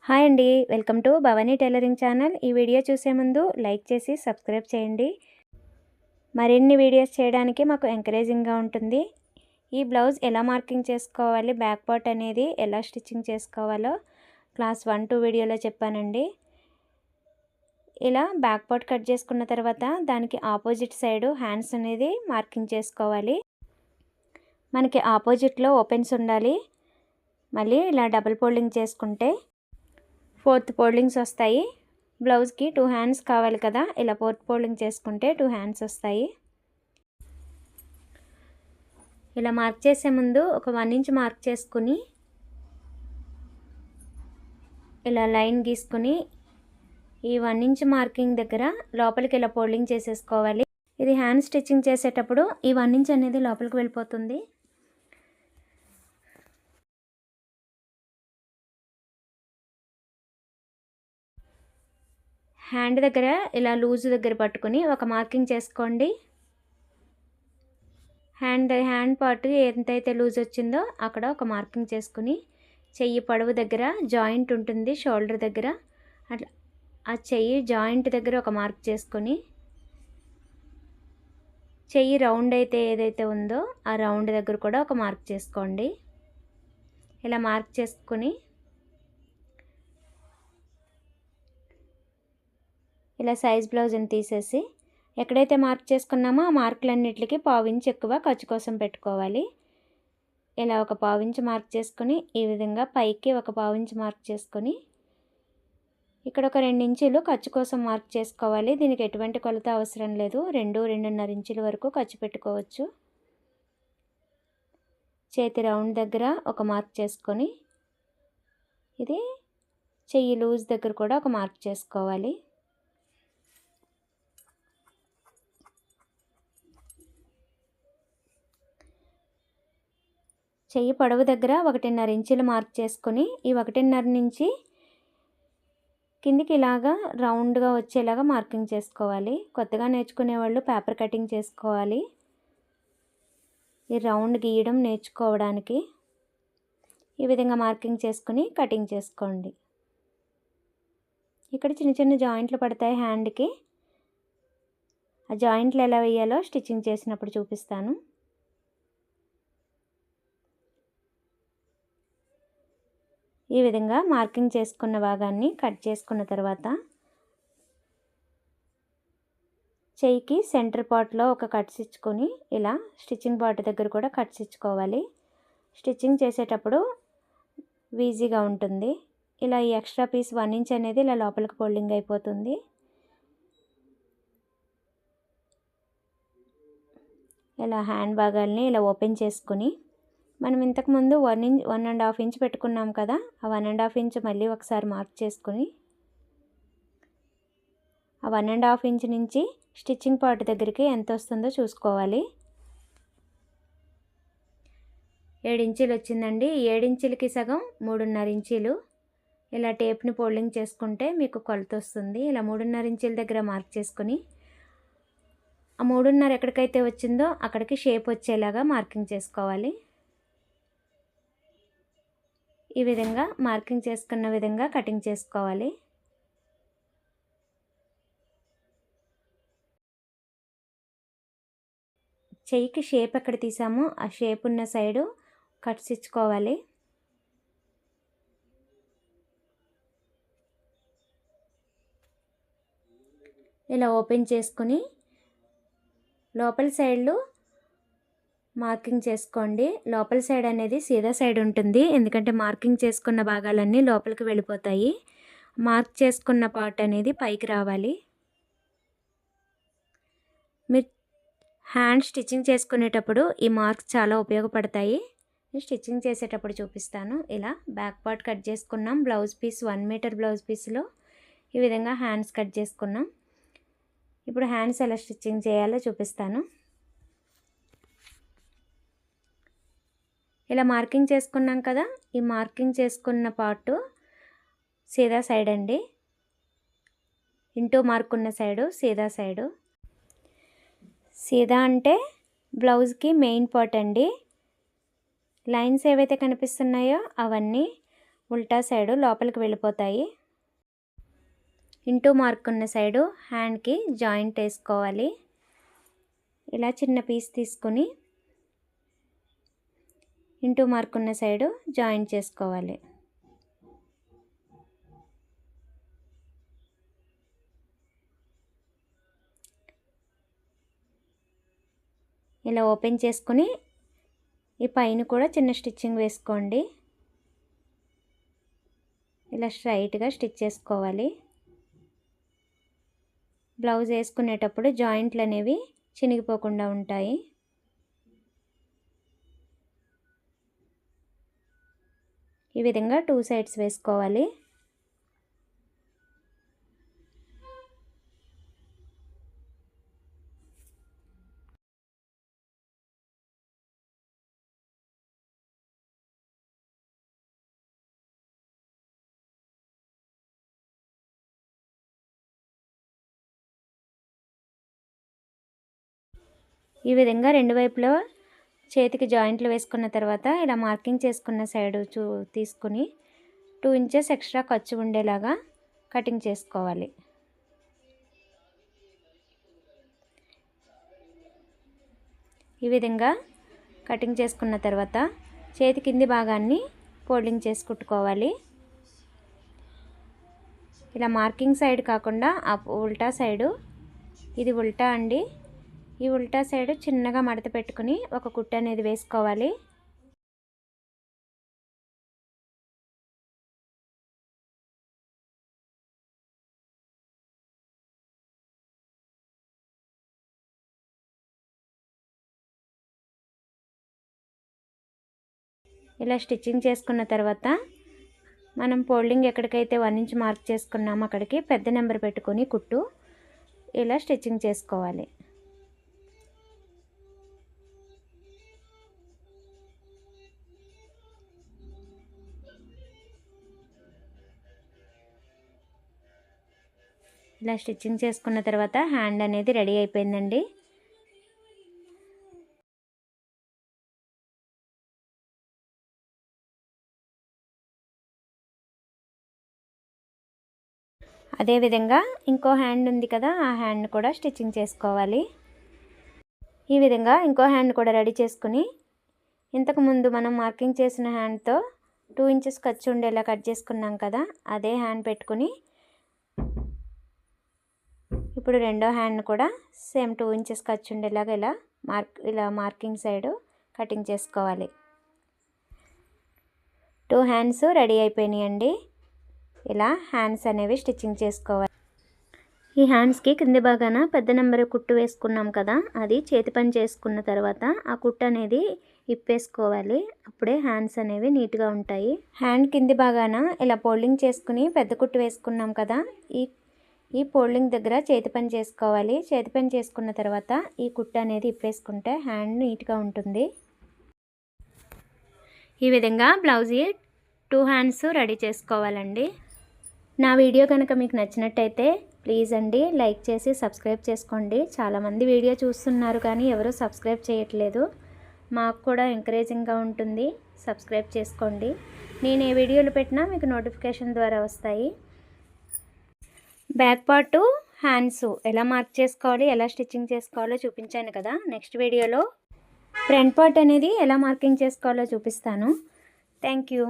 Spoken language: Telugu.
హాయ్ అండి, welcome to Bhavani tailoring channel. ఈ వీడియో చూసే ముందు లైక్ చేసి సబ్స్క్రైబ్ చేయండి. మరిన్ని వీడియోస్ చేయడానికి మాకు ఎంకరేజింగ్గా ఉంటుంది. ఈ బ్లౌజ్ ఎలా మార్కింగ్ చేసుకోవాలి, బ్యాక్ పార్ట్ అనేది ఎలా స్టిచ్చింగ్ చేసుకోవాలో క్లాస్ 1-2 వీడియోలో చెప్పానండి. ఇలా బ్యాక్ పార్ట్ కట్ చేసుకున్న తర్వాత దానికి ఆపోజిట్ సైడ్ హ్యాండ్స్ అనేది మార్కింగ్ చేసుకోవాలి. మనకి ఆపోజిట్లో ఓపెన్స్ ఉండాలి. మళ్ళీ ఇలా డబుల్ ఫోల్డింగ్ చేసుకుంటే 4th ఫోల్డింగ్స్ వస్తాయి. బ్లౌజ్కి 2 హ్యాండ్స్ కావాలి కదా, ఇలా 4th ఫోల్డింగ్ చేసుకుంటే 2 హ్యాండ్స్ వస్తాయి. ఇలా మార్క్ చేసే ముందు ఒక 1 ఇంచ్ మార్క్ చేసుకుని ఇలా లైన్ గీసుకుని ఈ 1 ఇంచ్ మార్కింగ్ దగ్గర లోపలికి ఇలా ఫోల్డింగ్ చేసేసుకోవాలి. ఇది హ్యాండ్ స్టిచ్చింగ్ చేసేటప్పుడు ఈ 1 ఇంచ్ అనేది లోపలికి వెళ్ళిపోతుంది. హ్యాండ్ దగ్గర ఇలా లూజ్ దగ్గర పట్టుకొని ఒక మార్కింగ్ చేసుకోండి. హ్యాండ్ పార్ట్ ఎంతైతే లూజ్ వచ్చిందో అక్కడ ఒక మార్కింగ్ చేసుకుని చెయ్యి పొడవు దగ్గర జాయింట్ ఉంటుంది, షోల్డర్ దగ్గర అట్లా ఆ చెయ్యి జాయింట్ దగ్గర ఒక మార్క్ చేసుకొని చెయ్యి రౌండ్ అయితే ఏదైతే ఉందో ఆ రౌండ్ దగ్గర కూడా ఒక మార్క్ చేసుకోండి. ఇలా మార్క్ చేసుకొని ఇలా సైజ్ బ్లౌజ్ని తీసేసి ఎక్కడైతే మార్క్ చేసుకున్నామో ఆ మార్కులన్నిటికి 1/4 ఇంచ్ ఎక్కువ ఖర్చు కోసం పెట్టుకోవాలి. ఇలా ఒక 1/4 ఇంచ్ మార్క్ చేసుకొని ఈ విధంగా పైకి ఒక 1/4 ఇంచ్ మార్క్ చేసుకొని ఇక్కడ ఒక 2 ఇంచులు ఖర్చు కోసం మార్క్ చేసుకోవాలి. దీనికి ఎటువంటి కొలత అవసరం లేదు. 2-2.5 ఇంచుల వరకు ఖర్చు పెట్టుకోవచ్చు. చేతి రౌండ్ దగ్గర ఒక మార్క్ చేసుకొని ఇది చెయ్యి లూజ్ దగ్గర కూడా ఒక మార్క్ చేసుకోవాలి. చెయ్యి పొడవు దగ్గర 1.5 ఇంచులు మార్క్ చేసుకొని ఈ 1.5 నుంచి కిందికి ఇలాగా రౌండ్గా వచ్చేలాగా మార్కింగ్ చేసుకోవాలి. కొత్తగా నేర్చుకునే వాళ్ళు పేపర్ కటింగ్ చేసుకోవాలి. ఈ రౌండ్ గీయడం నేర్చుకోవడానికి ఈ విధంగా మార్కింగ్ చేసుకుని కటింగ్ చేసుకోండి. ఇక్కడ చిన్న చిన్న జాయింట్లు పడతాయి హ్యాండ్కి. ఆ జాయింట్లు ఎలా వేయాలో స్టిచ్చింగ్ చేసినప్పుడు చూపిస్తాను. ఈ విధంగా మార్కింగ్ చేసుకున్న భాగాన్ని కట్ చేసుకున్న తర్వాత చెయ్యికి సెంటర్ పార్ట్లో ఒక కట్స్ ఇచ్చుకొని ఇలా స్టిచ్చింగ్ పార్ట్ దగ్గర కూడా కట్స్ ఇచ్చుకోవాలి. స్టిచ్చింగ్ చేసేటప్పుడు ఈజీగా ఉంటుంది. ఇలా ఈ ఎక్స్ట్రా పీస్ 1 ఇంచ్ అనేది ఇలా లోపలికి ఫోల్డింగ్ అయిపోతుంది. ఇలా హ్యాండ్ భాగాల్ని ఇలా ఓపెన్ చేసుకుని మనం ఇంతకుముందు 1.5 ఇంచ్ పెట్టుకున్నాం కదా, ఆ 1.5 ఇంచ్ మళ్ళీ ఒకసారి మార్క్ చేసుకుని ఆ 1.5 ఇంచ్ నుంచి స్టిచ్చింగ్ పార్ట్ దగ్గరికి ఎంత వస్తుందో చూసుకోవాలి. 7 ఇంచులు వచ్చిందండి. 7 ఇంచులకి సగం 3.5 ఇంచులు. ఇలా టేప్ని ఫోల్డింగ్ చేసుకుంటే మీకు కొలత వస్తుంది. ఇలా 3.5 ఇంచుల దగ్గర మార్క్ చేసుకుని ఆ 3.5 ఎక్కడికైతే వచ్చిందో అక్కడికి షేప్ వచ్చేలాగా మార్కింగ్ చేసుకోవాలి. ఈ విధంగా మార్కింగ్ చేసుకున్న విధంగా కటింగ్ చేసుకోవాలి. చెయ్యికి షేప్ ఎక్కడ తీసామో ఆ షేప్ ఉన్న సైడు కట్స్ ఇచ్చుకోవాలి. ఇలా ఓపెన్ చేసుకుని లోపల సైడ్లు మార్కింగ్ చేసుకోండి. లోపల సైడ్ అనేది సీదా సైడ్ ఉంటుంది, ఎందుకంటే మార్కింగ్ చేసుకున్న భాగాలన్నీ లోపలికి వెళ్ళిపోతాయి. మార్క్ చేసుకున్న పార్ట్ అనేది పైకి రావాలి. మీరు హ్యాండ్ స్టిచ్చింగ్ చేసుకునేటప్పుడు ఈ మార్క్స్ చాలా ఉపయోగపడతాయి. స్టిచ్చింగ్ చేసేటప్పుడు చూపిస్తాను. ఇలా బ్యాక్ పార్ట్ కట్ చేసుకున్నాం. బ్లౌజ్ పీస్ 1 మీటర్ బ్లౌజ్ పీస్లో ఈ విధంగా హ్యాండ్స్ కట్ చేసుకున్నాం. ఇప్పుడు హ్యాండ్స్ ఎలా స్టిచ్చింగ్ చేయాలో చూపిస్తాను. ఇలా మార్కింగ్ చేసుకున్నాం కదా, ఈ మార్కింగ్ చేసుకున్న పార్టు సీదా సైడ్ అండి. ఇంటూ మార్క్ ఉన్న సైడు సీదా సైడు. సీదా అంటే బ్లౌజ్కి మెయిన్ పార్ట్ అండి. లైన్స్ ఏవైతే కనిపిస్తున్నాయో అవన్నీ ఉల్టా సైడు లోపలికి వెళ్ళిపోతాయి. ఇంటూ మార్క్ ఉన్న సైడు హ్యాండ్కి జాయింట్ వేసుకోవాలి. ఇలా చిన్న పీస్ తీసుకుని ఇంటూ మార్క్ ఉన్న సైడు జాయింట్ చేసుకోవాలి. ఇలా ఓపెన్ చేసుకుని ఈ పైన కూడా చిన్న స్టిచ్చింగ్ వేసుకోండి. ఇలా స్ట్రైట్గా స్టిచ్ చేసుకోవాలి. బ్లౌజ్ వేసుకునేటప్పుడు జాయింట్లు అనేవి చినిగిపోకుండా ఉంటాయి. ఈ విధంగా 2 సైడ్స్ వేసుకోవాలి. ఈ విధంగా రెండు వైపులా చేతికి జాయింట్లు వేసుకున్న తర్వాత ఇలా మార్కింగ్ చేసుకున్న సైడు తీసుకుని 2 ఇంచెస్ ఎక్స్ట్రా ఖర్చు ఉండేలాగా కటింగ్ చేసుకోవాలి. ఈ విధంగా కటింగ్ చేసుకున్న తర్వాత చేతి కింది భాగాన్ని ఫోల్డింగ్ చేసి కుట్టుకోవాలి. ఇలా మార్కింగ్ సైడ్ కాకుండా ఉల్టా సైడు, ఇది ఉల్టా అండి, ఈ ఉల్టా సైడు చిన్నగా మడత పెట్టుకుని ఒక కుట్టు అనేది వేసుకోవాలి. ఇలా స్టిచ్చింగ్ చేసుకున్న తర్వాత మనం ఫోల్డింగ్ ఎక్కడికైతే 1 ఇంచ్ మార్క్ చేసుకున్నామో అక్కడికి పెద్ద నెంబర్ పెట్టుకొని కుట్టు ఇలా స్టిచ్చింగ్ చేసుకోవాలి. ఇలా స్టిచ్చింగ్ చేసుకున్న తర్వాత హ్యాండ్ అనేది రెడీ అయిపోయిందండి. అదేవిధంగా ఇంకో హ్యాండ్ ఉంది కదా, ఆ హ్యాండ్ కూడా స్టిచ్చింగ్ చేసుకోవాలి. ఈ విధంగా ఇంకో హ్యాండ్ కూడా రెడీ చేసుకుని ఇంతకుముందు మనం మార్కింగ్ చేసిన హ్యాండ్తో 2 ఇంచెస్ ఖర్చు ఉండేలా కట్ చేసుకున్నాం కదా, అదే హ్యాండ్ పెట్టుకుని ఇప్పుడు రెండో హ్యాండ్ కూడా సేమ్ 2 ఇంచెస్ ఖర్చు ఉండేలాగా ఇలా మార్కింగ్ సైడు కటింగ్ చేసుకోవాలి. 2 హ్యాండ్స్ రెడీ అయిపోయినాయండి. ఇలా హ్యాండ్స్ అనేవి స్టిచ్చింగ్ చేసుకోవాలి. ఈ హ్యాండ్స్కి కింది భాగాన పెద్ద నెంబర్ కుట్టు వేసుకున్నాం కదా, అది చేతి పని చేసుకున్న తర్వాత ఆ కుట్టు అనేది ఇప్పేసుకోవాలి. అప్పుడే హ్యాండ్స్ అనేవి నీట్గా ఉంటాయి. హ్యాండ్ కింది భాగాన ఇలా ఫోల్డింగ్ చేసుకుని పెద్ద కుట్టు వేసుకున్నాం కదా, ఈ ఫోల్డింగ్ దగ్గర చేతి పని చేసుకోవాలి. చేతి పని చేసుకున్న తర్వాత ఈ కుట్టు అనేది ఇప్పేసుకుంటే హ్యాండ్ నీట్గా ఉంటుంది. ఈ విధంగా బ్లౌజ్ 2 హ్యాండ్స్ రెడీ చేసుకోవాలండి. నా వీడియో కనుక మీకు నచ్చినట్టయితే ప్లీజ్ అండి లైక్ చేసి సబ్స్క్రైబ్ చేసుకోండి. చాలామంది వీడియో చూస్తున్నారు కానీ ఎవరు సబ్స్క్రైబ్ చేయట్లేదు. మాకు కూడా ఎంకరేజింగ్గా ఉంటుంది. సబ్స్క్రైబ్ చేసుకోండి. నేను ఏ వీడియోలు పెట్టినా మీకు నోటిఫికేషన్ ద్వారా వస్తాయి. బ్యాక్ పార్ట్ హ్యాండ్స్ ఎలా మార్క్ చేసుకోవాలి, ఎలా స్టిచ్చింగ్ చేసుకోవాలో చూపించాను కదా. నెక్స్ట్ వీడియోలో ఫ్రంట్ పార్ట్ అనేది ఎలా మార్కింగ్ చేసుకోవాలో చూపిస్తాను. Thank you.